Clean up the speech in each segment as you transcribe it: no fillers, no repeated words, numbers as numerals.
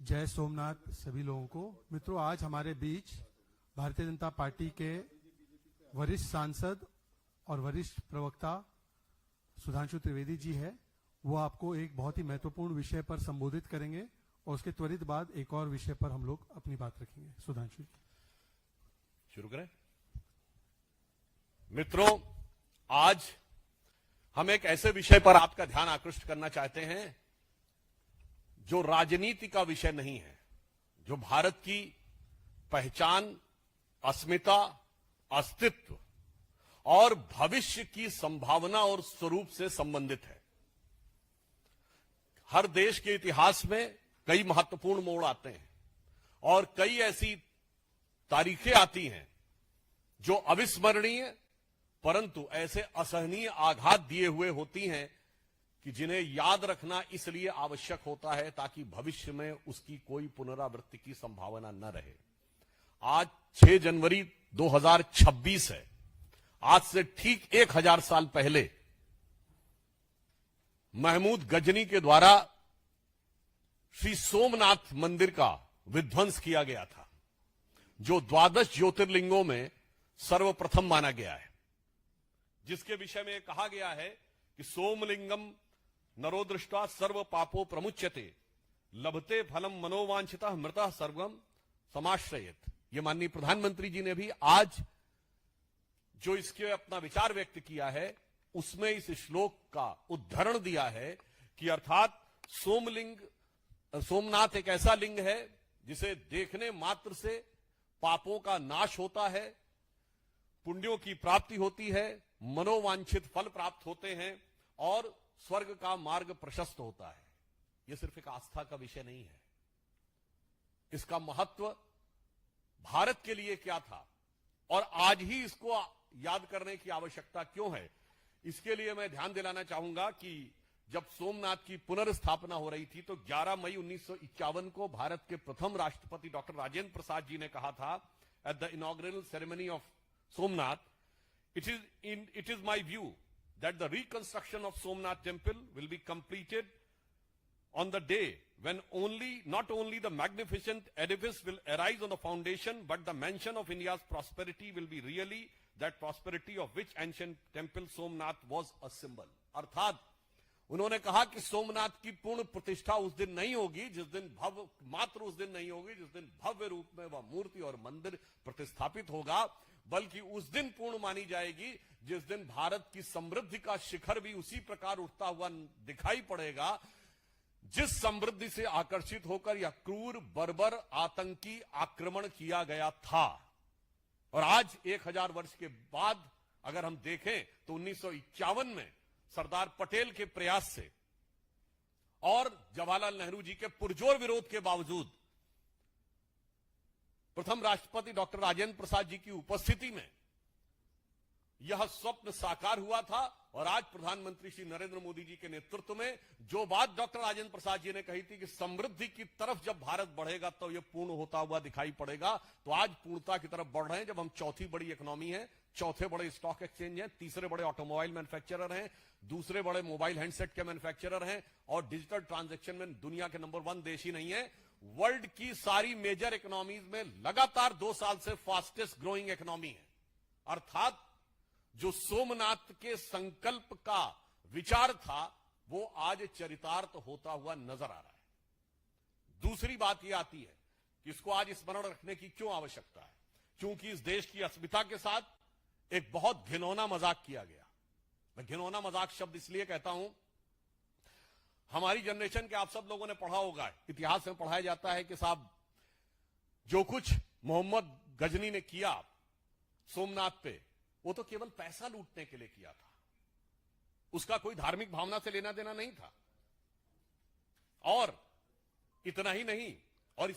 जय सोमनाथ सभी लोगों को। मित्रों, आज हमारे बीच भारतीय जनता पार्टी के वरिष्ठ सांसद और वरिष्ठ प्रवक्ता सुधांशु त्रिवेदी जी है। वो आपको एक बहुत ही महत्वपूर्ण विषय पर संबोधित करेंगे और उसके त्वरित बाद एक और विषय पर हम लोग अपनी बात रखेंगे। सुधांशु जी, शुरू करें। मित्रों, आज हम एक ऐसे विषय पर आपका ध्यान आकृष्ट करना चाहते हैं जो राजनीति का विषय नहीं है, जो भारत की पहचान, अस्मिता, अस्तित्व और भविष्य की संभावना और स्वरूप से संबंधित है। हर देश के इतिहास में कई महत्वपूर्ण मोड़ आते हैं और कई ऐसी तारीखें आती हैं जो अविस्मरणीय परंतु ऐसे असहनीय आघात दिए हुए होती हैं कि जिन्हें याद रखना इसलिए आवश्यक होता है ताकि भविष्य में उसकी कोई पुनरावृत्ति की संभावना न रहे। आज 6 जनवरी 2026 है। आज से ठीक 1000 साल पहले महमूद गजनी के द्वारा श्री सोमनाथ मंदिर का विध्वंस किया गया था, जो 12 ज्योतिर्लिंगों में सर्वप्रथम माना गया है, जिसके विषय में कहा गया है कि सोमलिंगम नरो दृष्टा सर्व पापो प्रमुच्यते लभते फलम मनोवांछितः मृतः सर्वम समाश्रयेत। ये माननीय प्रधानमंत्री जी ने भी आज जो इसके अपना विचार व्यक्त किया है उसमें इस श्लोक का उद्धरण दिया है कि अर्थात सोमनाथ एक ऐसा लिंग है जिसे देखने मात्र से पापों का नाश होता है, पुण्यों की प्राप्ति होती है, मनोवांछित फल प्राप्त होते हैं और स्वर्ग का मार्ग प्रशस्त होता है। यह सिर्फ एक आस्था का विषय नहीं है। इसका महत्व भारत के लिए क्या था और आज ही इसको याद करने की आवश्यकता क्यों है, इसके लिए मैं ध्यान दिलाना चाहूंगा कि जब सोमनाथ की पुनर्स्थापना हो रही थी तो 11 मई 1951 को भारत के प्रथम राष्ट्रपति डॉक्टर राजेंद्र प्रसाद जी ने कहा था at the inaugural ceremony of Somnath, it is my view that the reconstruction of Somnath temple will be completed on the day when not only the magnificent edifice will arise on the foundation, but the mansion of India's prosperity will be really that prosperity of which ancient temple Somnath was a symbol. अर्थात उन्होंने कहा कि सोमनाथ की पूर्ण प्रतिष्ठा उस दिन नहीं होगी जिस दिन उस दिन नहीं होगी जिस दिन भव्य रूप में वह मूर्ति और मंदिर प्रतिष्ठापित होगा, बल्कि उस दिन पूर्ण मानी जाएगी जिस दिन भारत की समृद्धि का शिखर भी उसी प्रकार उठता हुआ दिखाई पड़ेगा जिस समृद्धि से आकर्षित होकर यह क्रूर बर्बर आतंकी आक्रमण किया गया था। और आज 1000 वर्ष के बाद अगर हम देखें तो 1951 में सरदार पटेल के प्रयास से और जवाहरलाल नेहरू जी के पुरजोर विरोध के बावजूद प्रथम राष्ट्रपति डॉक्टर राजेंद्र प्रसाद जी की उपस्थिति में यह स्वप्न साकार हुआ था। और आज प्रधानमंत्री श्री नरेंद्र मोदी जी के नेतृत्व में जो बात डॉक्टर राजेंद्र प्रसाद जी ने कही थी कि समृद्धि की तरफ जब भारत बढ़ेगा तो यह पूर्ण होता हुआ दिखाई पड़ेगा, तो आज पूर्णता की तरफ बढ़ रहे हैं। जब हम चौथी बड़ी इकोनॉमी है, चौथे बड़े स्टॉक एक्सचेंज हैं, तीसरे बड़े ऑटोमोबाइल मैन्युफैक्चरर हैं, दूसरे बड़े मोबाइल हैंडसेट के मैन्युफैक्चरर हैं और डिजिटल ट्रांजैक्शन में दुनिया के नंबर 1 देश ही नहीं है, वर्ल्ड की सारी मेजर इकोनॉमीज में लगातार 2 साल से फास्टेस्ट ग्रोइंग इकोनॉमी है। अर्थात जो सोमनाथ के संकल्प का विचार था वो आज चरितार्थ होता हुआ नजर आ रहा है। दूसरी बात यह आती है कि इसको आज स्मरण रखने की क्यों आवश्यकता है, क्योंकि इस देश की अस्मिता के साथ एक बहुत घिनौना मजाक किया गया। मैं घिनौना मजाक शब्द इसलिए कहता हूं, हमारी जनरेशन के आप सब लोगों ने पढ़ा होगा, इतिहास में पढ़ाया जाता है कि साहब जो कुछ मोहम्मद गजनी ने किया सोमनाथ पे वो तो केवल पैसा लूटने के लिए किया था, उसका कोई धार्मिक भावना से लेना देना नहीं था। और इतना ही नहीं, और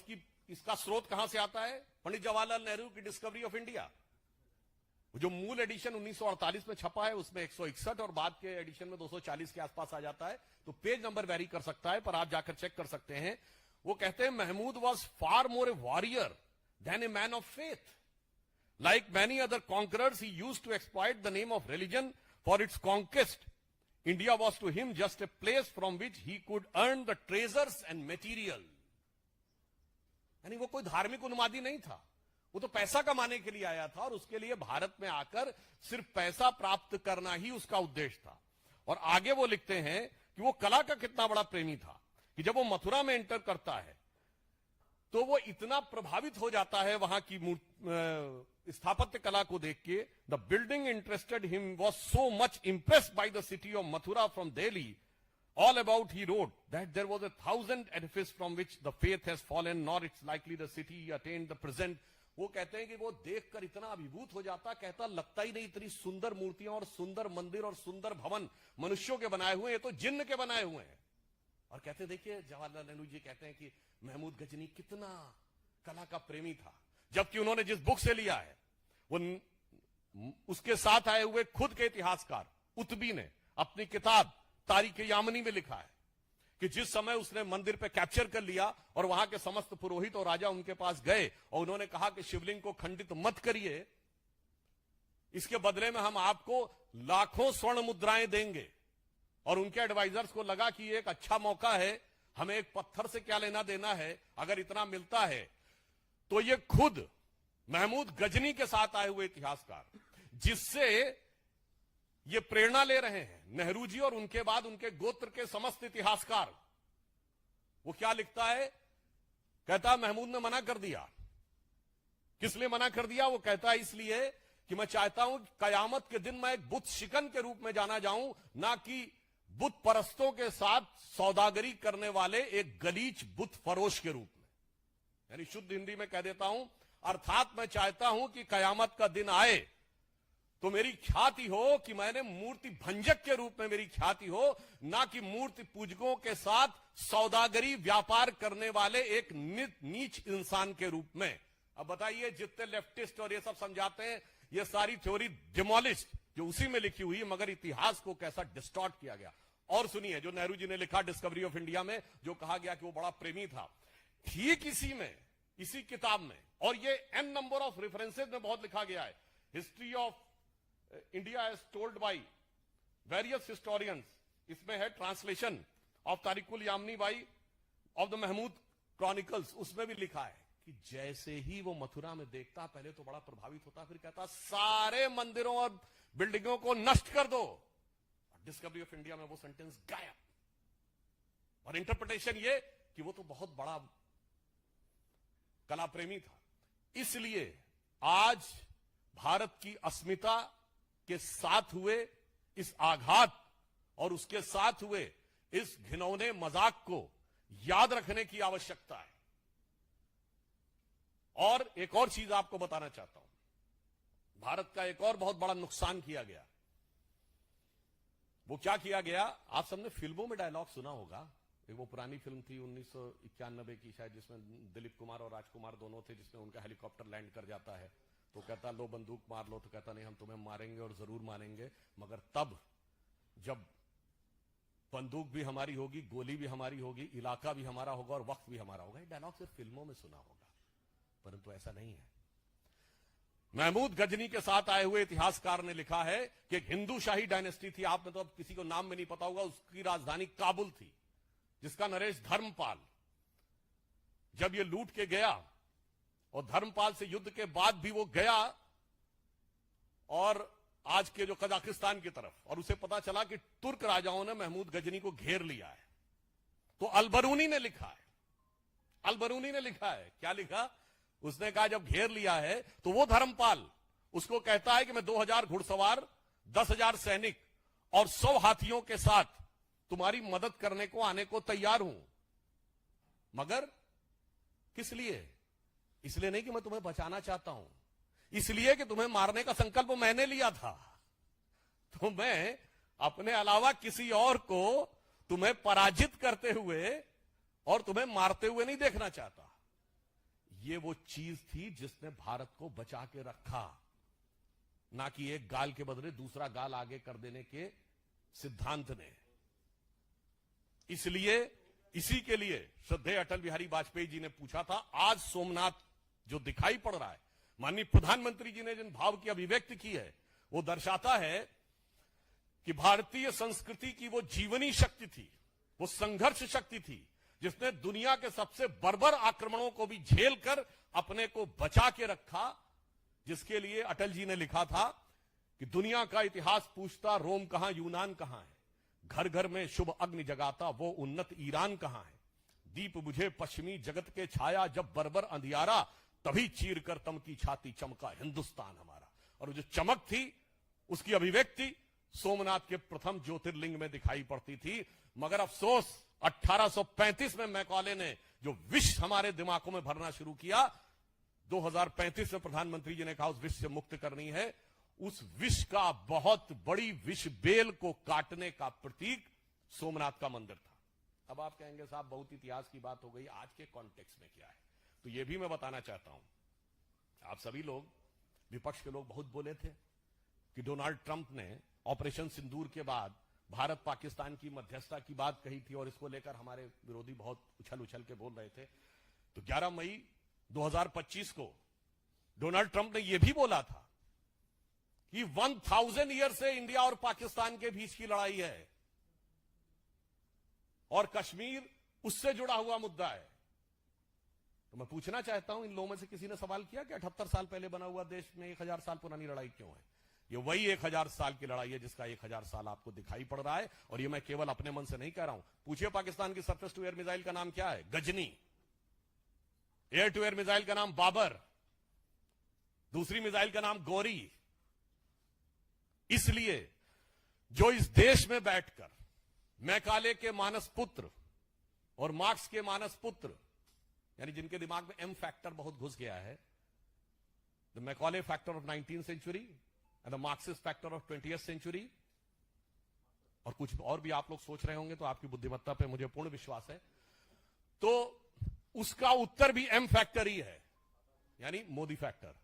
इसका स्रोत कहां से आता है, पंडित जवाहरलाल नेहरू की डिस्कवरी ऑफ इंडिया। जो मूल एडिशन 1948 में छपा है उसमें 161 और बाद के एडिशन में 240 के आसपास आ जाता है, तो पेज नंबर वेरी कर सकता है पर आप जाकर चेक कर सकते हैं। वो कहते हैं Mahmud was far more a warrior than a man of faith. Like many other conquerors, he used to exploit the name of religion for its conquest. India was to him just a place from which he could earn the treasures and material. यानी वो कोई धार्मिक उन्मादी नहीं था, वो तो पैसा कमाने के लिए आया था और उसके लिए भारत में आकर सिर्फ पैसा प्राप्त करना ही उसका उद्देश्य था। और आगे वो लिखते हैं कि वो कला का कितना बड़ा प्रेमी था कि जब वो मथुरा में एंटर करता है तो वो इतना प्रभावित हो जाता है वहां की स्थापत्य कला को देख के। The building interested him was so much impressed by the city of Mathura from Delhi. All about he wrote that there was 1,000 edifices from which the faith has fallen, nor it's likely the city attained the present. वो कहते हैं कि वो देखकर इतना अभिभूत हो जाता, कहता लगता ही नहीं इतनी सुंदर मूर्तियां और सुंदर मंदिर और सुंदर भवन मनुष्यों के बनाए हुए हैं, ये तो जिन्न के बनाए हुए हैं। और कहते देखिए जवाहरलाल नेहरू जी कहते हैं कि महमूद गजनी कितना कला का प्रेमी था, जबकि उन्होंने जिस बुक से लिया है वो उसके साथ आए हुए खुद के इतिहासकार उतबी ने अपनी किताब तारीख यामनी में लिखा है कि जिस समय उसने मंदिर पे कैप्चर कर लिया और वहां के समस्त पुरोहित और राजा उनके पास गए और उन्होंने कहा कि शिवलिंग को खंडित मत करिए, इसके बदले में हम आपको लाखों स्वर्ण मुद्राएं देंगे। और उनके एडवाइजर्स को लगा कि ये एक अच्छा मौका है, हमें एक पत्थर से क्या लेना देना है, अगर इतना मिलता है तो ये खुद महमूद गजनी के साथ आए हुए इतिहासकार जिससे ये प्रेरणा ले रहे हैं नेहरू जी और उनके बाद उनके गोत्र के समस्त इतिहासकार, वो क्या लिखता है, कहता महमूद ने मना कर दिया। किस लिए मना कर दिया? वो कहता है इसलिए कि मैं चाहता हूं कि कयामत के दिन मैं एक बुत शिकन के रूप में जाना जाऊं, ना कि बुत परस्तों के साथ सौदागरी करने वाले एक गलीच बुत फरोश के रूप में। यानी शुद्ध हिंदी में कह देता हूं, अर्थात मैं चाहता हूं कि कयामत का दिन आए तो मेरी ख्याति हो कि मैंने मूर्ति भंजक के रूप में मेरी ख्याति हो, ना कि मूर्ति पूजकों के साथ सौदागरी व्यापार करने वाले एक नीच इंसान के रूप में। अब बताइए जितने लेफ्टिस्ट और ये सब समझाते हैं ये सारी थ्योरी डिमोलिश्ड जो उसी में लिखी हुई है, मगर इतिहास को कैसा डिस्टॉर्ट किया गया। और सुनिए जो नेहरू जी ने लिखा डिस्कवरी ऑफ इंडिया में, जो कहा गया कि वो बड़ा प्रेमी था, ठीक इसी में इसी किताब में, और ये n नंबर ऑफ रेफरेंसेज में बहुत लिखा गया है, history of India as told by various historians, इसमें है translation of Tarikul Yamini by of the Mahmud chronicles, उसमें भी लिखा है कि जैसे ही वो मथुरा में देखता पहले तो बड़ा प्रभावित होता, फिर कहता सारे मंदिरों और बिल्डिंगों को नष्ट कर दो। डिस्कवरी ऑफ इंडिया में वो सेंटेंस गायब, और इंटरप्रिटेशन ये कि वो तो बहुत बड़ा कला प्रेमी था। इसलिए आज भारत की अस्मिता के साथ हुए इस आघात और उसके साथ हुए इस घिनौने मजाक को याद रखने की आवश्यकता है। और एक और चीज आपको बताना चाहता हूं, भारत का एक और बहुत बड़ा नुकसान किया गया। वो क्या किया गया? आप सबने फिल्मों में डायलॉग सुना होगा, एक वो पुरानी फिल्म थी 1991 की शायद, जिसमें दिलीप कुमार और राजकुमार दोनों थे, जिसमें उनका हेलीकॉप्टर लैंड कर जाता है तो कहता लो बंदूक मार लो, तो कहता नहीं हम तुम्हें मारेंगे और जरूर मारेंगे, मगर तब जब बंदूक भी हमारी होगी, गोली भी हमारी होगी, इलाका भी हमारा होगा और वक्त भी हमारा होगा। ये डायलॉग सिर्फ फिल्मों में सुना होगा, परंतु ऐसा नहीं है। महमूद गजनी के साथ आए हुए इतिहासकार ने लिखा है कि एक हिंदू शाही डायनेस्टी थी, आप में तो अब किसी को नाम में नहीं पता होगा, उसकी राजधानी काबुल थी, जिसका नरेश धर्मपाल जब ये लूट के गया और धर्मपाल से युद्ध के बाद भी वो गया और आज के जो कजाकिस्तान की तरफ, और उसे पता चला कि तुर्क राजाओं ने महमूद गजनी को घेर लिया है, तो अलबरूनी ने लिखा है, अलबरूनी ने लिखा है, क्या लिखा? उसने कहा जब घेर लिया है तो वो धर्मपाल उसको कहता है कि मैं 2000 घुड़सवार, 10,000 सैनिक और 100 हाथियों के साथ तुम्हारी मदद करने को आने को तैयार हूं, मगर किस लिए? इसलिए नहीं कि मैं तुम्हें बचाना चाहता हूं, इसलिए कि तुम्हें मारने का संकल्प मैंने लिया था, तो मैं अपने अलावा किसी और को तुम्हें पराजित करते हुए और तुम्हें मारते हुए नहीं देखना चाहता। ये वो चीज थी जिसने भारत को बचा के रखा, ना कि एक गाल के बदले दूसरा गाल आगे कर देने के सिद्धांत ने। इसलिए इसी के लिए श्रद्धेय अटल बिहारी वाजपेयी जी ने पूछा था, आज सोमनाथ जो दिखाई पड़ रहा है, माननीय प्रधानमंत्री जी ने जिन भाव की अभिव्यक्ति की है, वो दर्शाता है कि भारतीय संस्कृति की वो जीवनी शक्ति थी, वो संघर्ष शक्ति थी, जिसने दुनिया के सबसे बर्बर आक्रमणों को भी झेल कर अपने को बचा के रखा, जिसके लिए अटल जी ने लिखा था कि दुनिया का इतिहास पूछता रोम कहां, यूनान कहां है, घर घर में शुभ अग्नि जगाता वो उन्नत ईरान कहां है, दीप बुझे पश्चिमी जगत के छाया जब बर्बर अंधियारा, तभी चीर कर तम की छाती चमका हिंदुस्तान हमारा। और जो चमक थी उसकी अभिव्यक्ति सोमनाथ के प्रथम ज्योतिर्लिंग में दिखाई पड़ती थी। मगर अफसोस 1835 में मैकॉले ने जो विष हमारे दिमागों में भरना शुरू किया, 2035 में प्रधानमंत्री जी ने कहा उस विष से मुक्त करनी है। उस विष का बहुत बड़ी विष बेल को काटने का प्रतीक सोमनाथ का मंदिर था। अब आप कहेंगे साहब बहुत इतिहास की बात हो गई, आज के कॉन्टेक्स्ट में क्या है? तो यह भी मैं बताना चाहता हूं। आप सभी लोग, विपक्ष के लोग बहुत बोले थे कि डोनाल्ड ट्रंप ने ऑपरेशन सिंदूर के बाद भारत पाकिस्तान की मध्यस्थता की बात कही थी और इसको लेकर हमारे विरोधी बहुत उछल उछल के बोल रहे थे। तो 11 मई 2025 को डोनाल्ड ट्रंप ने यह भी बोला था कि 1000 ईयर से इंडिया और पाकिस्तान के बीच की लड़ाई है और कश्मीर उससे जुड़ा हुआ मुद्दा है। तो मैं पूछना चाहता हूं, इन लोगों में से किसी ने सवाल किया कि 78 साल पहले बना हुआ देश में 1000 साल पुरानी लड़ाई क्यों है? ये वही 1000 साल की लड़ाई है जिसका 1000 साल आपको दिखाई पड़ रहा है। और ये मैं केवल अपने मन से नहीं कह रहा हूं। पूछिए पाकिस्तान की सरफेस टू एयर मिसाइल का नाम क्या है? Ghazni. Air to air missile का नाम बाबर। दूसरी मिसाइल का नाम गौरी। इसलिए जो इस देश में बैठकर मैकाले के मानस पुत्र और मार्क्स के मानस पुत्र, यानी जिनके दिमाग में एम फैक्टर बहुत घुस गया है, the Macaulay factor of 19th century and the Marxist factor of 20th century, और कुछ और भी आप लोग सोच रहे होंगे, तो आपकी बुद्धिमत्ता पे मुझे पूर्ण विश्वास है। तो उसका उत्तर भी एम फैक्टर ही है, यानी मोदी फैक्टर।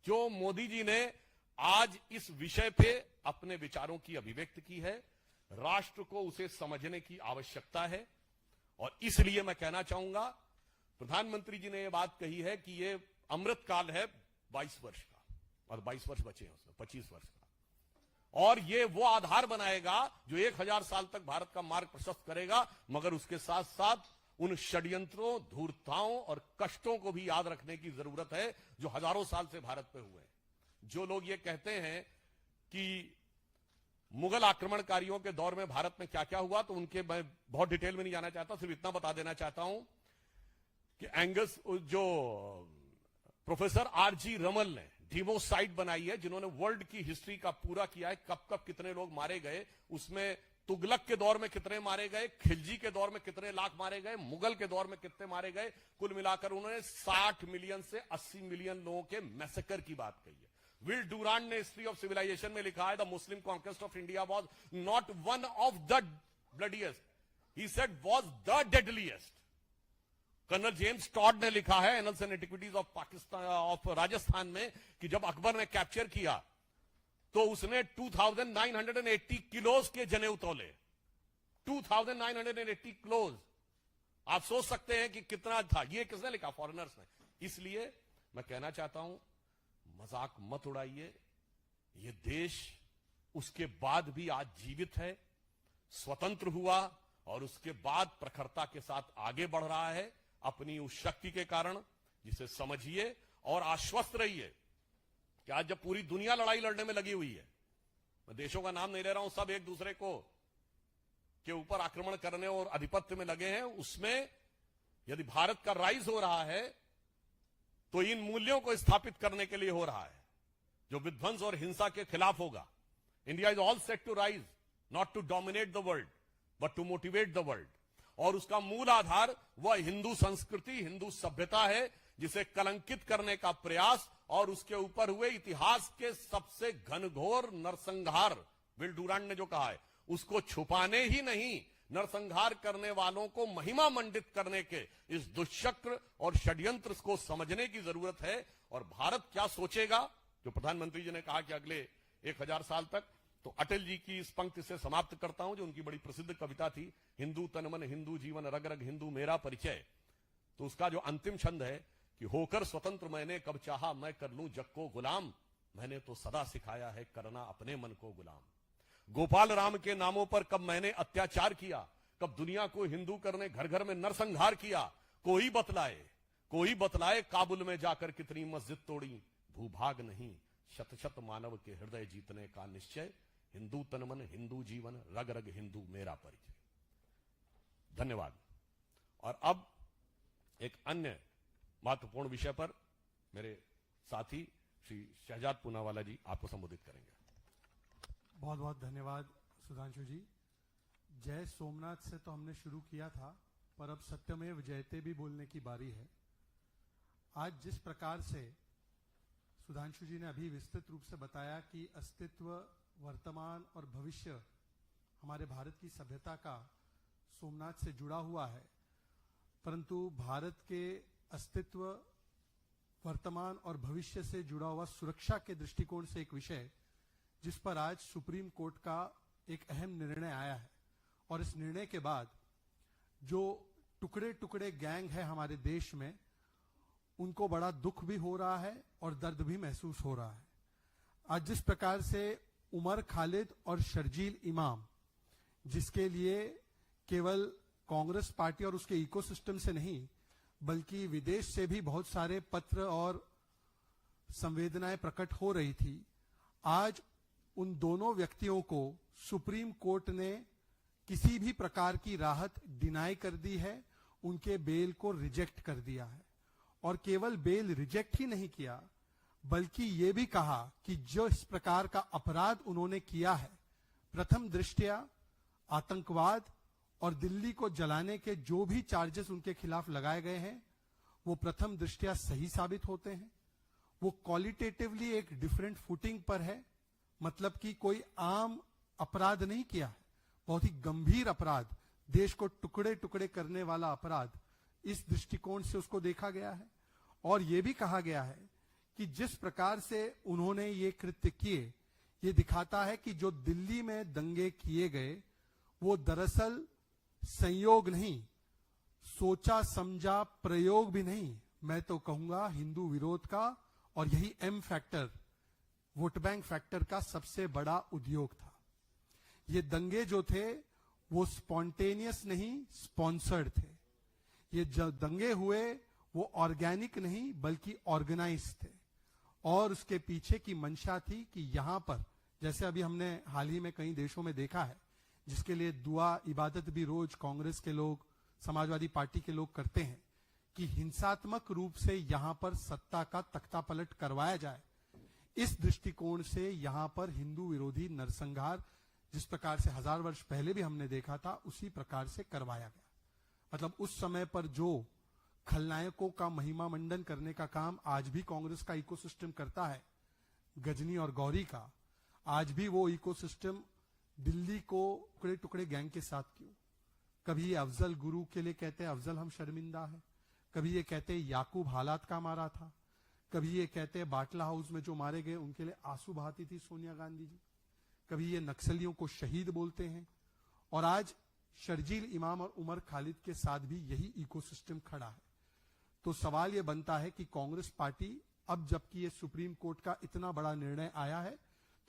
जो मोदी जी ने आज इस विषय पे अपने विचारों की अभिव्यक्ति की है, राष्ट्र को उसे समझने की आवश्यकता है। और इसलिए मैं कहना चाहूंगा, प्रधानमंत्री जी ने यह बात कही है कि यह अमृतकाल है 22 वर्ष का, और 22 वर्ष बचे हैं उसमें, 25 वर्ष का, और यह वो आधार बनाएगा जो 1000 साल तक भारत का मार्ग प्रशस्त करेगा। मगर उसके साथ साथ उन षड्यंत्रों, धूर्तताओं और कष्टों को भी याद रखने की जरूरत है जो हजारों साल से भारत पे हुए हैं। जो लोग ये कहते हैं कि मुगल आक्रमणकारियों के दौर में भारत में क्या क्या हुआ, तो उनके मैं बहुत डिटेल में नहीं जाना चाहता, सिर्फ इतना बता देना चाहता हूं कि एंगस, जो प्रोफेसर आरजी रमल ने डिमोसाइट बनाई है, जिन्होंने वर्ल्ड की हिस्ट्री का पूरा किया है, कब कब कितने लोग मारे गए, उसमें तुगलक के दौर में कितने मारे गए, खिलजी के दौर में कितने लाख मारे गए, मुगल के दौर में कितने मारे गए, कुल मिलाकर उन्होंने 60 मिलियन से 80 मिलियन लोगों के मैसेकर की बात कही है। विल डूरांड ने हिस्ट्री ऑफ सिविलाइजेशन में लिखा है, the Muslim conquest of India was not one of the bloodiest, he said was the deadliest. Colonel James Tod ने लिखा है annals and antiquities of Pakistan of Rajasthan में कि जब अकबर ने कैप्चर किया तो उसने 2980 किलोज के जनेऊ तोले, 2980 किलोज। आप सोच सकते हैं कि कितना था। ये किसने लिखा? फॉरेनर्स ने। इसलिए मैं कहना चाहता हूं, मजाक मत उड़ाइए। ये देश उसके बाद भी आज जीवित है, स्वतंत्र हुआ और उसके बाद प्रखरता के साथ आगे बढ़ रहा है अपनी उस शक्ति के कारण, जिसे समझिए और आश्वस्त रहिए कि आज जब पूरी दुनिया लड़ाई लड़ने में लगी हुई है, मैं देशों का नाम नहीं ले रहा हूं, सब एक दूसरे को के ऊपर आक्रमण करने और आधिपत्य में लगे हैं, उसमें यदि भारत का राइज हो रहा है तो इन मूल्यों को स्थापित करने के लिए हो रहा है, जो विध्वंस और हिंसा के खिलाफ होगा। India is all set to rise, not to dominate the world but to motivate the world. और उसका मूल आधार वह हिंदू संस्कृति, हिंदू सभ्यता है, जिसे कलंकित करने का प्रयास और उसके ऊपर हुए इतिहास के सबसे घनघोर नरसंहार, विल डूरांड ने जो कहा है, उसको छुपाने ही नहीं, नरसंहार करने वालों को महिमा मंडित करने के इस दुष्चक्र और षड्यंत्र को समझने की जरूरत है। और भारत क्या सोचेगा, जो प्रधानमंत्री जी ने कहा कि अगले 1000 साल तक, तो अटल जी की इस पंक्ति से समाप्त करता हूं, जो उनकी बड़ी प्रसिद्ध कविता थी, हिंदू तन मन हिंदू जीवन, रग रग हिंदू मेरा परिचय। तो उसका जो अंतिम छंद है कि होकर स्वतंत्र मैंने कब चाहा मैं कर लूं जग को गुलाम, मैंने तो सदा सिखाया है करना अपने मन को गुलाम। गोपाल राम के नामों पर कब मैंने अत्याचार किया, कब दुनिया को हिंदू करने घर घर में नरसंहार किया, कोई बतलाए काबुल में जाकर कितनी मस्जिद तोड़ी। भूभाग नहीं, शत शत मानव के हृदय जीतने का निश्चय। हिंदू तनमन, हिंदू जीवन, रग रग हिंदू मेरा परिचय। धन्यवाद। और अब एक अन्य महत्वपूर्ण विषय पर मेरे साथी श्री शहजाद पूनावाला जी आपको संबोधित करेंगे। बहुत बहुत धन्यवाद सुधांशु जी। जय सोमनाथ से तो हमने शुरू किया था, पर अब सत्यमेव जयते भी बोलने की बारी है। आज जिस प्रकार से सुधांशु जी ने अभी विस्तृत रूप से बताया कि अस्तित्व, वर्तमान और भविष्य हमारे भारत की सभ्यता का सोमनाथ से जुड़ा हुआ है, परंतु भारत के अस्तित्व, वर्तमान और भविष्य से जुड़ा हुआ सुरक्षा के दृष्टिकोण से एक विषय जिस पर आज सुप्रीम कोर्ट का एक अहम निर्णय आया है। और इस निर्णय के बाद जो टुकड़े टुकड़े गैंग है हमारे देश में, उनको बड़ा दुख भी हो रहा है और दर्द भी महसूस हो रहा है। आज जिस प्रकार से उमर खालिद और शर्जील इमाम, जिसके लिए केवल कांग्रेस पार्टी और उसके इकोसिस्टम से नहीं बल्कि विदेश से भी बहुत सारे पत्र और संवेदनाएं प्रकट हो रही थी, आज उन दोनों व्यक्तियों को सुप्रीम कोर्ट ने किसी भी प्रकार की राहत डिनाई कर दी है, उनके बेल को रिजेक्ट कर दिया है। और केवल बेल रिजेक्ट ही नहीं किया बल्कि ये भी कहा कि जो इस प्रकार का अपराध उन्होंने किया है, प्रथम दृष्टया आतंकवाद और दिल्ली को जलाने के जो भी चार्जेस उनके खिलाफ लगाए गए हैं वो प्रथम दृष्टया सही साबित होते हैं। वो क्वालिटेटिवली एक डिफरेंट फुटिंग पर है, मतलब कि कोई आम अपराध नहीं किया है, बहुत ही गंभीर अपराध, देश को टुकड़े टुकड़े करने वाला अपराध, इस दृष्टिकोण से उसको देखा गया है। और यह भी कहा गया है कि जिस प्रकार से उन्होंने ये कृत्य किए, ये दिखाता है कि जो दिल्ली में दंगे किए गए वो दरअसल संयोग नहीं, सोचा समझा प्रयोग भी नहीं, मैं तो कहूंगा हिंदू विरोध का और यही M factor, vote bank factor का सबसे बड़ा उद्योग था। ये दंगे जो थे वो स्पॉन्टेनियस नहीं, स्पॉन्सर्ड थे। ये जो दंगे हुए वो ऑर्गेनिक नहीं बल्कि ऑर्गेनाइज थे। और उसके पीछे की मंशा थी कि यहां पर, जैसे अभी हमने हाल ही में कई देशों में देखा है, जिसके लिए दुआ इबादत भी रोज कांग्रेस के लोग, समाजवादी पार्टी के लोग करते हैं, कि हिंसात्मक रूप से यहां पर सत्ता का तख्ता पलट करवाया जाए। इस दृष्टिकोण से यहां पर हिंदू विरोधी नरसंहार जिस प्रकार से 1000 वर्ष पहले भी हमने देखा था, उसी प्रकार से करवाया गया। मतलब उस समय पर जो खलनायकों का महिमा मंडन करने का काम आज भी कांग्रेस का इकोसिस्टम करता है, गजनी और गौरी का, आज भी वो इकोसिस्टम दिल्ली को टुकड़े टुकड़े गैंग के साथ क्यों? कभी ये अफजल गुरु के लिए कहते हैं अफजल हम शर्मिंदा है, कभी ये कहते हैं याकूब हालात का मारा था, कभी ये कहते हैं बाटला हाउस में जो मारे गए उनके लिए आंसू बहाती थी सोनिया गांधी जी, कभी ये नक्सलियों को शहीद बोलते हैं। और आज शर्जील इमाम और उमर खालिद के साथ भी यही इकोसिस्टम खड़ा है। तो सवाल ये बनता है कि कांग्रेस पार्टी, अब जबकि ये सुप्रीम कोर्ट का इतना बड़ा निर्णय आया है,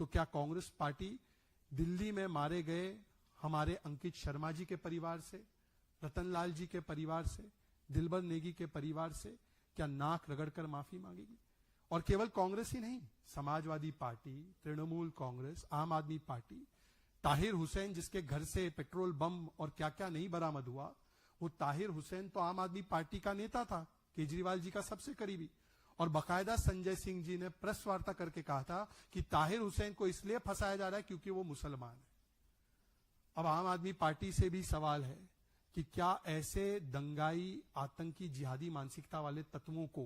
तो क्या कांग्रेस पार्टी दिल्ली में मारे गए हमारे अंकित शर्मा जी के परिवार से, रतनलाल जी के परिवार से, दिलबर नेगी के परिवार से क्या नाक रगड़कर माफी मांगेगी? और केवल कांग्रेस ही नहीं, समाजवादी पार्टी, तृणमूल कांग्रेस, आम आदमी पार्टी, ताहिर हुसैन जिसके घर से पेट्रोल बम और क्या क्या नहीं बरामद हुआ, वो ताहिर हुसैन तो आम आदमी पार्टी का नेता था, केजरीवाल जी का सबसे करीबी। और बाकायदा संजय सिंह जी ने प्रेस वार्ता करके कहा था कि ताहिर हुसैन को इसलिए फंसाया जा रहा है क्योंकि वो मुसलमान है। अब आम आदमी पार्टी से भी सवाल है कि क्या ऐसे दंगाई, आतंकी, जिहादी मानसिकता वाले तत्वों को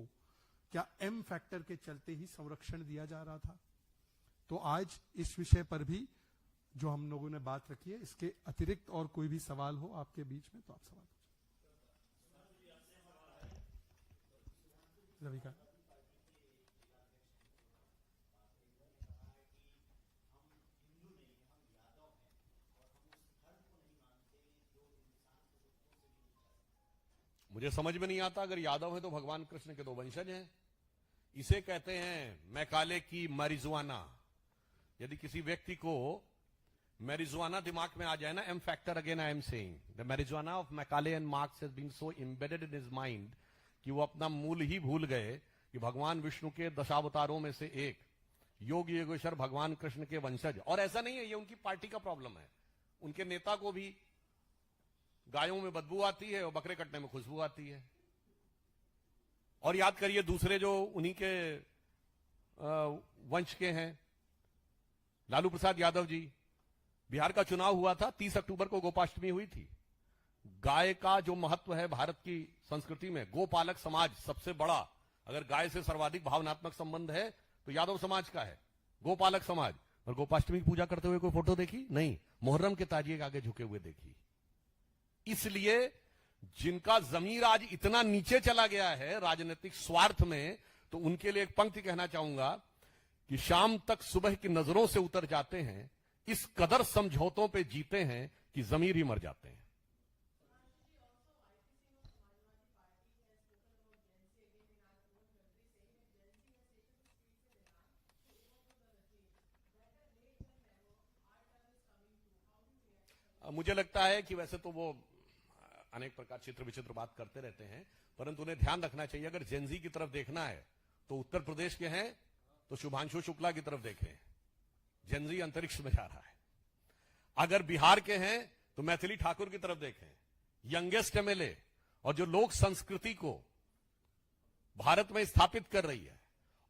क्या एम फैक्टर के चलते ही संरक्षण दिया जा रहा था? तो आज इस विषय पर भी जो हम लोगों ने बात रखी है, इसके अतिरिक्त और कोई भी सवाल हो आपके बीच में तो आप सवाल पूछिए। रवि का मुझे समझ में नहीं आता, अगर यादव है तो भगवान कृष्ण के दो वंशज हैं। इसे कहते हैं मैकाले की मारिजुआना। यदि किसी व्यक्ति को marijuana दिमाग में आ जाए ना, M factor again I am saying. The marijuana of Macaulay and Marx has been so embedded in his mind कि वो अपना मूल ही भूल गए कि भगवान विष्णु के दशावतारों में से एक योग योगेश्वर भगवान कृष्ण के वंशज। और ऐसा नहीं है, ये उनकी पार्टी का प्रॉब्लम है। उनके नेता को भी गायों में बदबू आती है और बकरे कटने में खुशबू आती है। और याद करिए दूसरे जो उन्हीं के वंश के हैं, लालू प्रसाद यादव जी, बिहार का चुनाव हुआ था, 30 अक्टूबर को गोपाष्टमी हुई थी। गाय का जो महत्व है भारत की संस्कृति में, गोपालक समाज सबसे बड़ा, अगर गाय से सर्वाधिक भावनात्मक संबंध है तो यादव समाज का है, गोपालक समाज। और गोपाष्टमी की पूजा करते हुए कोई फोटो देखी? नहीं। मुहर्रम के ताजिए के आगे झुके हुए देखी। इसलिए जिनका जमीर आज इतना नीचे चला गया है राजनीतिक स्वार्थ में, तो उनके लिए एक पंक्ति कहना चाहूंगा कि शाम तक सुबह की नजरों से उतर जाते हैं, इस कदर समझौतों पे जीते हैं कि जमीर ही मर जाते हैं। मुझे लगता है कि वैसे तो वो अनेक प्रकार चित्र विचित्र बात करते रहते हैं, परंतु उन्हें ध्यान रखना चाहिए, अगर जेनजी की तरफ देखना है तो उत्तर प्रदेश के हैं तो शुभांशु शुक्ला की तरफ देखें, जेनजी अंतरिक्ष में जा रहा है। अगर बिहार के हैं तो मैथिली ठाकुर की तरफ देखें, यंगेस्ट एमएलए और जो लोक संस्कृति को भारत में स्थापित कर रही है।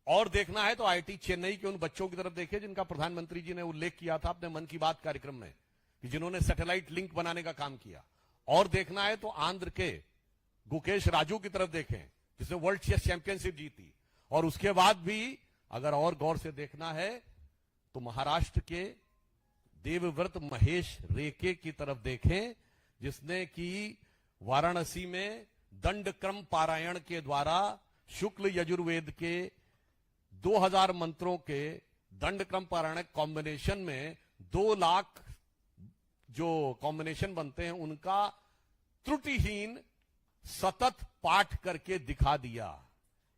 और देखना है तो आईआईटी चेन्नई के उन बच्चों की तरफ देखें जिनका प्रधानमंत्री जी ने उल्लेख किया था अपने मन की बात कार्यक्रम में, कि जिन्होंने सैटेलाइट लिंक बनाने का काम किया। और देखना है तो आंध्र के गुकेश राजू की तरफ देखें, जिसने वर्ल्ड चेस चैंपियनशिप जीती। और उसके बाद भी अगर और गौर से देखना है तो महाराष्ट्र के देवव्रत महेश रेके की तरफ देखें, जिसने कि वाराणसी में दंड क्रम पारायण के द्वारा शुक्ल यजुर्वेद के 2000 मंत्रों के दंड क्रम पारायण कॉम्बिनेशन में 2 लाख जो कॉम्बिनेशन बनते हैं उनका त्रुटिहीन सतत पाठ करके दिखा दिया।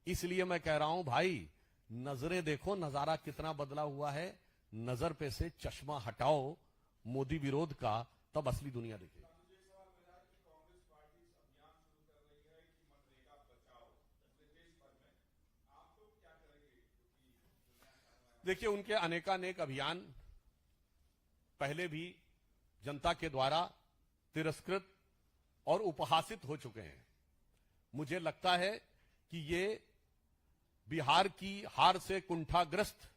इसलिए मैं कह रहा हूं भाई, नजरें देखो नजारा कितना बदला हुआ है। नजर पे से चश्मा हटाओ मोदी विरोध का, तब असली दुनिया दिखेगी। देखिए, उनके अनेकानेक अभियान पहले भी जनता के द्वारा तिरस्कृत और उपहासित हो चुके हैं। मुझे लगता है कि ये बिहार की हार से कुंठाग्रस्त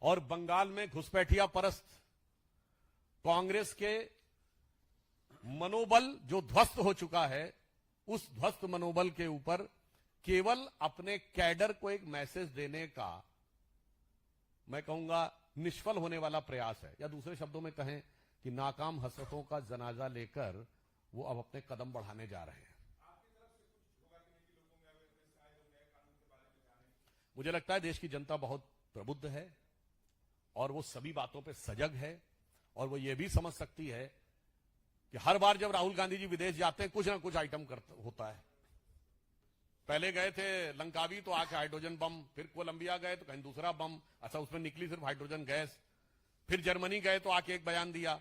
और बंगाल में घुसपैठिया परस्त कांग्रेस के मनोबल जो ध्वस्त हो चुका है, उस ध्वस्त मनोबल के ऊपर केवल अपने कैडर को एक मैसेज देने का, मैं कहूंगा, निष्फल होने वाला प्रयास है। या दूसरे शब्दों में कहें कि नाकाम हसरतों का जनाजा लेकर वो अब अपने कदम बढ़ाने जा रहे हैं। मुझे लगता है देश की जनता बहुत प्रबुद्ध है और वो सभी बातों पे सजग है, और वो ये भी समझ सकती है कि हर बार जब राहुल गांधी जी विदेश जाते हैं कुछ ना कुछ आइटम होता है। पहले गए थे लंकावी तो आके हाइड्रोजन बम, फिर कोलंबिया गए तो कहीं दूसरा बम, अच्छा उसमें निकली सिर्फ हाइड्रोजन गैस, फिर जर्मनी गए तो आके एक बयान दिया,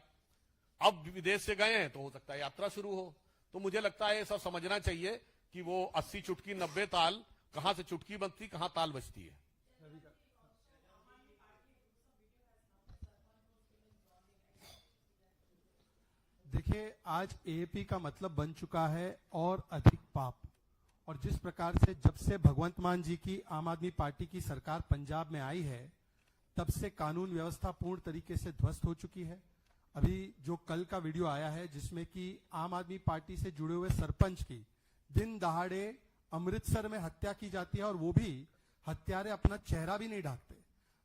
अब विदेश से गए हैं तो हो सकता है यात्रा शुरू हो। तो मुझे लगता है ये सब समझना चाहिए कि वो 80 चुटकी 90 ताल, कहां से चुटकी बनती कहां ताल बजती है। देखिए, आज एएपी का मतलब बन चुका है और अधिक पाप। और जिस प्रकार से जब से भगवंत मान जी की आम आदमी पार्टी की सरकार पंजाब में आई है, तब से कानून व्यवस्था पूर्ण तरीके से ध्वस्त हो चुकी है। अभी जो कल का वीडियो आया है जिसमें कि आम आदमी पार्टी से जुड़े हुए सरपंच की दिन दहाड़े अमृतसर में हत्या की जाती है, और वो भी हत्यारे अपना चेहरा भी नहीं ढाकते।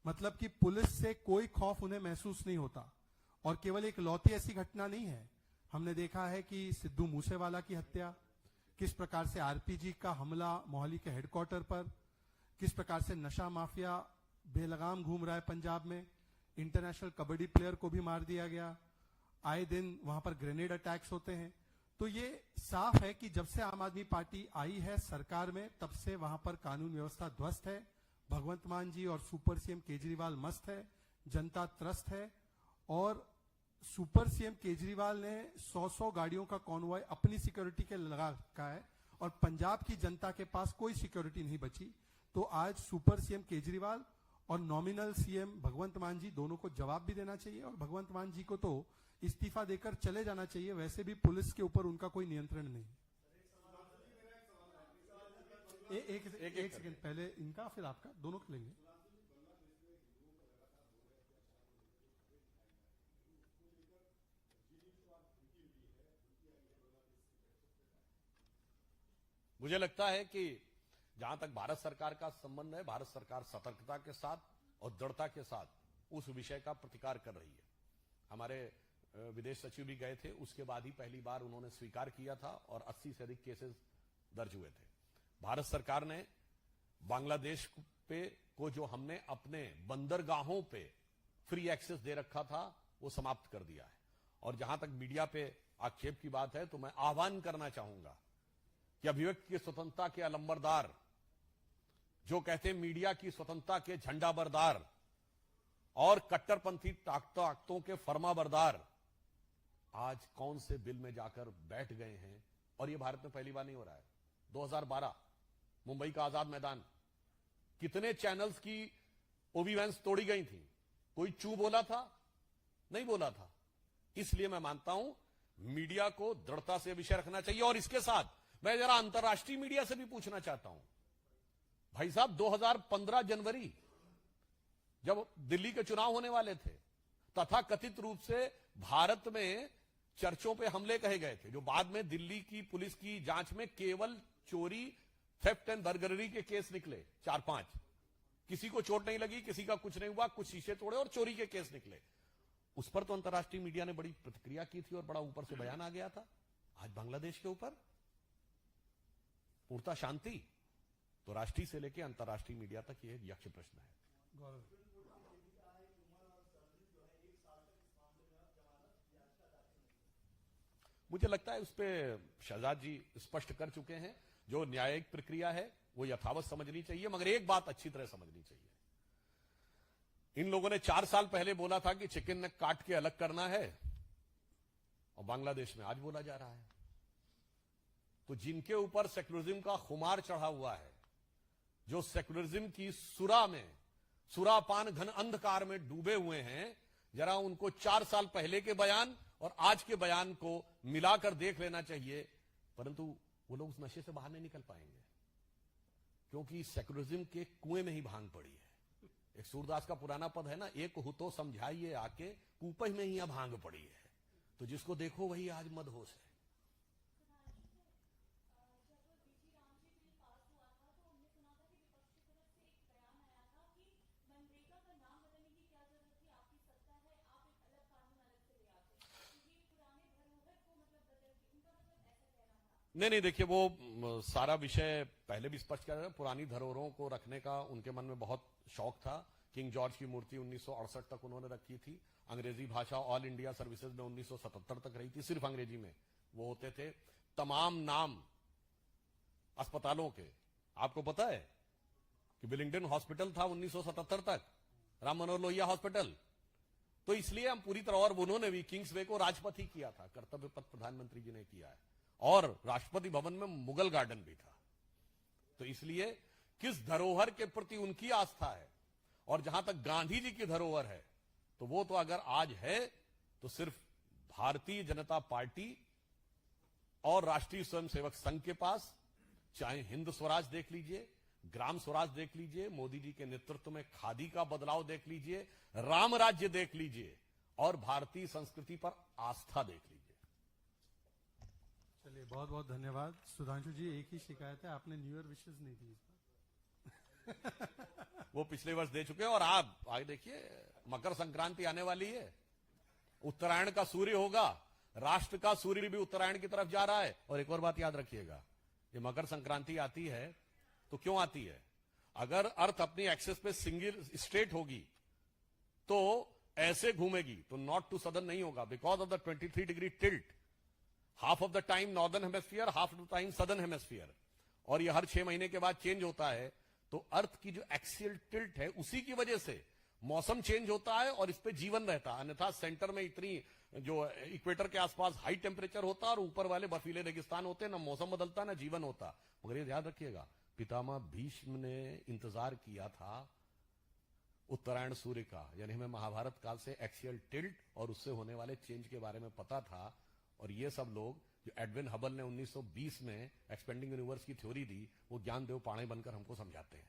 मतलब कि पुलिस से कोई खौफ उन्हें महसूस नहीं होता। और केवल एक लौती ऐसी घटना नहीं है, हमने देखा है कि सिद्धू मूसेवाला की हत्या, किस प्रकार से आरपीजी का हमला मोहाली के हेडक्वार्टर पर, किस प्रकार से नशा माफिया बेलगाम घूम रहा है पंजाब में, इंटरनेशनल कबड्डी प्लेयर को भी मार दिया गया, आए दिन वहां पर ग्रेनेड अटैक्स होते हैं। तो ये साफ है कि जब से आम आदमी पार्टी आई है सरकार में, तब से वहां पर कानून व्यवस्था ध्वस्त है। भगवंत मान जी और सुपर सीएम केजरीवाल मस्त है, जनता त्रस्त है। और सुपर सीएम केजरीवाल ने 100 गाड़ियों का कॉन्वॉय अपनी सिक्योरिटी के लगा रखा है और पंजाब की जनता के पास कोई सिक्योरिटी नहीं बची। तो आज सुपर सीएम केजरीवाल और नॉमिनल सीएम भगवंत मान जी दोनों को जवाब भी देना चाहिए और भगवंत मान जी को तो इस्तीफा देकर चले जाना चाहिए। वैसे भी पुलिस के ऊपर उनका कोई नियंत्रण नहीं। एक सेकंड, पहले इनका फिर आपका, दोनों के लेंगे। मुझे लगता है कि जहां तक भारत सरकार का संबंध है, भारत सरकार सतर्कता के साथ और दृढ़ता के साथ उस विषय का प्रतिकार कर रही है। हमारे विदेश सचिव भी गए थे, उसके बाद ही पहली बार उन्होंने स्वीकार किया था और 80 से अधिक केसेस दर्ज हुए थे। भारत सरकार ने बांग्लादेश पे को जो हमने अपने बंदरगाहों पे फ्री एक्सेस दे रखा था वो समाप्त कर दिया है। और जहां तक मीडिया पे आक्षेप की बात है तो मैं आह्वान करना चाहूंगा कि अभिव्यक्ति की स्वतंत्रता के अलंबरदार, जो कहते हैं मीडिया की स्वतंत्रता के झंडा बरदार और कट्टरपंथी ताकतों के फरमाबरदार, आज कौन से बिल में जाकर बैठ गए हैं। और यह भारत में पहली बार नहीं हो रहा है। 2012 मुंबई का आजाद मैदान, कितने चैनल्स की ओबी वैन्स तोड़ी गई थी, कोई चू बोला था? नहीं बोला था। इसलिए मैं मानता हूं मीडिया को दृढ़ता से विषय रखना चाहिए। और इसके साथ मैं जरा अंतर्राष्ट्रीय मीडिया से भी पूछना चाहता हूं, भाई साहब 2015 जनवरी जब दिल्ली के चुनाव होने वाले थे, तथाकथित रूप से भारत में चर्चों पे हमले कहे गए थे, जो बाद में दिल्ली की पुलिस की जांच में केवल चोरी, थेफ्ट एंड बर्गलरी के केस निकले 4-5। किसी को चोट नहीं लगी, किसी का कुछ नहीं हुआ, कुछ शीशे तोड़े और चोरी के केस निकले। उस पर तो अंतर्राष्ट्रीय मीडिया ने बड़ी प्रतिक्रिया की थी और बड़ा ऊपर से बयान आ गया था। आज बांग्लादेश के ऊपर पूर्णतः शांति। तो राष्ट्रीय से लेकर अंतर्राष्ट्रीय मीडिया तक यह यक्ष प्रश्न है। मुझे लगता है उस पर शहजाद जी स्पष्ट कर चुके हैं। जो न्यायिक प्रक्रिया है वो यथावत समझनी चाहिए, मगर एक बात अच्छी तरह समझनी चाहिए। इन लोगों ने 4 साल पहले बोला था कि चिकन नेक काट के अलग करना है, और बांग्लादेश में आज बोला जा रहा है। तो जिनके ऊपर सेक्युलरिज्म का खुमार चढ़ा हुआ है, जो सेक्युलरिज्म की सुरापान घन अंधकार में डूबे हुए हैं, जरा उनको 4 साल पहले के बयान और आज के बयान को मिलाकर देख लेना चाहिए। परंतु वो लोग उस नशे से बाहर नहीं निकल पाएंगे, क्योंकि सेक्युलरिज्म के कुएं में ही भांग पड़ी है। एक सूरदास का पुराना पद है ना, एक हो तो समझाइए आके, कूपे में ही भांग पड़ी है। तो जिसको देखो वही आज मदहोश है। नहीं, देखिए वो सारा विषय पहले भी स्पष्ट किया। पुरानी धरोहरों को रखने का उनके मन में बहुत शौक था। किंग जॉर्ज की मूर्ति 1968 तक उन्होंने रखी थी। अंग्रेजी भाषा ऑल इंडिया सर्विसेज में 1977 तक रही थी, सिर्फ अंग्रेजी में वो होते थे। तमाम नाम अस्पतालों के आपको पता है कि विलिंगडन हॉस्पिटल था 1977 तक, राम मनोहर लोहिया हॉस्पिटल। तो इसलिए हम पूरी तरह, और उन्होंने भी किंग्सवे को राजपथ ही किया था, कर्तव्य पथ प्रधानमंत्री जी ने किया है, और राष्ट्रपति भवन में मुगल गार्डन भी था। तो इसलिए किस धरोहर के प्रति उनकी आस्था है, और जहां तक गांधी जी की धरोहर है, तो वो तो अगर आज है तो सिर्फ भारतीय जनता पार्टी और राष्ट्रीय स्वयंसेवक संघ के पास। चाहे हिंद स्वराज देख लीजिए, ग्राम स्वराज देख लीजिए, मोदी जी के नेतृत्व में खादी का बदलाव देख लीजिए, राम राज्य देख लीजिए, और भारतीय संस्कृति पर आस्था देख लीजिए। चलिए, बहुत बहुत धन्यवाद। सुधांशु जी, एक ही शिकायत है, आपने न्यू ईयर विशेष नहीं दी इस बार। वो पिछले वर्ष दे चुके हैं, और आप आगे देखिए, मकर संक्रांति आने वाली है, उत्तरायण का सूर्य होगा, राष्ट्र का सूर्य भी उत्तरायण की तरफ जा रहा है। और एक और बात याद रखिएगा, ये मकर संक्रांति आती है तो क्यों आती है? अगर अर्थ अपनी एक्सेस पे सिंगल स्ट्रेट होगी तो ऐसे घूमेगी तो नॉर्थ टू सदर्न नहीं होगा, because of the 23 degree tilt. Half of the time northern hemisphere, half of the time southern hemisphere, और ये हर 6 महीने के बाद चेंज होता है। तो अर्थ की जो एक्सियल टिल्ट है, उसी की वजह से मौसम चेंज होता है और इस पे जीवन रहता है, अन्यथा सेंटर में इतनी जो इक्वेटर के आसपास हाई टेम्परेचर होता और ऊपर वाले बर्फीले रेगिस्तान होते, ना मौसम बदलता ना जीवन होता। मगर ये याद रखिएगा, पितामह भीष्म ने इंतजार किया था उत्तरायण सूर्य का, यानी हमें महाभारत काल से एक्सियल टिल्ट और उससे होने वाले चेंज के बारे में पता था। और ये सब लोग जो एडविन हबल ने 1920 में एक्सपेंडिंग यूनिवर्स की थ्योरी दी, वो ज्ञानदेव पाणे बनकर हमको समझाते हैं।